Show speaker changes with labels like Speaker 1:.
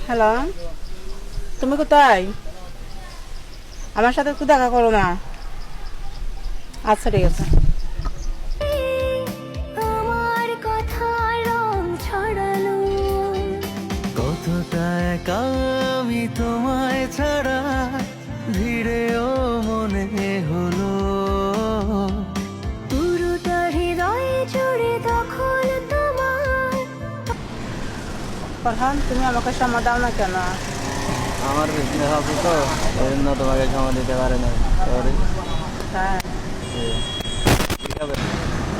Speaker 1: Hello, তুমি কোথায়? আমার সাথে একটু দেখা করো না। আচ্ছা, ঠিক আছে।
Speaker 2: আমার কথা রং ছড়ালো,
Speaker 3: কতটা একা আমি তোমায় ছাড়া, ভিড়েও মনে হলো।
Speaker 2: পুরোটা হৃদয় জুড়ে দখল তোমার।
Speaker 1: ফরহান, তুমি আমাকে সময় দাও না কেন?
Speaker 3: আমার বিজনেস আছে তো, এই জন্য তোমাকে সময় দিতে পারে না। সরি।
Speaker 1: হ্যাঁ।
Speaker 3: ঠিক আছে।